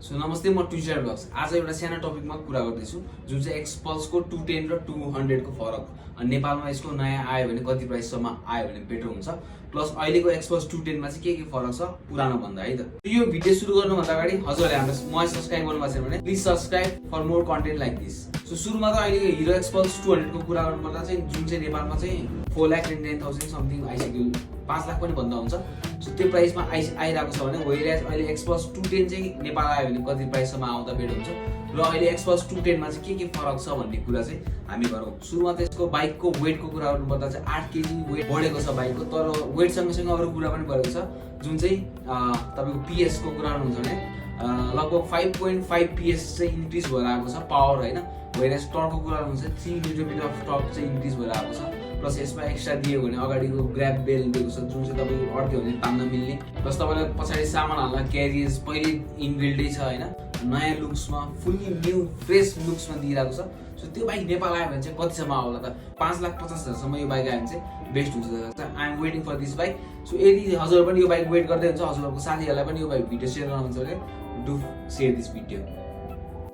So नमस्ते, म Twitter blogs. आज एउटा सानो टपिकमा कुरा गर्दैछु, जुन चाहिँ एक्सपल्सको 210 र 200 को फरक। नेपालमा यसको नयाँ आयो भने कति प्राइससम्म आयो भने बेटर हुन्छ, प्लस अहिलेको एक्सपल्स 210 मा चाहिँ के फरक छ पुरानो भन्दा, है त। यो भिडियो सुरु गर्नुभन्दा अगाडि हजुरहरूले हामीलाई सब्स्क्राइब गर्नुभएको छैन भने please subscribe for more content like this. So सुरुमा त अहिले हिरो एक्सपल्स 200 को कुरा गर्नुपर्दा चाहिँ जुन चाहिँ नेपालमा चाहिँ 4,99,000 समथिङ आइसक्यो, 5 लाख पनि भन्दा हुन्छ। सो त्यो प्राइसमा आइरहेको छ भने वेयरएज अहिले एक्सपल्स 210 चाहिँ नेपाल आयो भने कति प्राइससम्म आउँदा बेटर हुन्छ र अहिले एक्सपल्स 210 मा चाहिँ के फरक छ भन्ने कुरा चाहिँ हामी गरौँ। सुरुमा त यसको बाइकको वेटको कुरा गर्नुपर्दा चाहिँ 8 केजी वेट बढेको छ बाइकको, तर वेट सँगसँगै अरू कुरा पनि बढेको छ, जुन चाहिँ तपाईँको पिएस को कुरा गर्नुहुन्छ भने लगभग 5.5 पिएस चाहिँ इन्क्रिज भएर आएको छ पावर, होइन। वेयरएज टर्कको कुरा गर्नुहुन्छ 3 न्युटन अफ टर्क चाहिँ इन्क्रिज भएर आएको छ। प्लस यसमा एक्स्ट्रा दियो भने अगाडिको ग्र्याब बेल दिएको छ, जुन चाहिँ तपाईँको अड्क्यो भने तान्न मिल्ने, प्लस तपाईँलाई पछाडि सामान हाल्न क्यारियज पहिले इनबिल्डै छ, होइन। नयाँ लुक्समा फुल्ली न्यू फ्रेस लुक्समा दिइरहेको छ। सो त्यो बाइक नेपाल आयो भने चाहिँ कतिसम्म आउला त? 5,50,000 यो बाइक आयो भने चाहिँ बेस्ट हुन्छ। I am waiting for this bike. So यदि हजुर पनि यो बाइक वेट गर्दै हुन्छ, हजुरहरूको साथीहरूलाई पनि यो बाइक भिडियो सेयर गर्नुहुन्छ भने डु सेयर दिस भिडियो।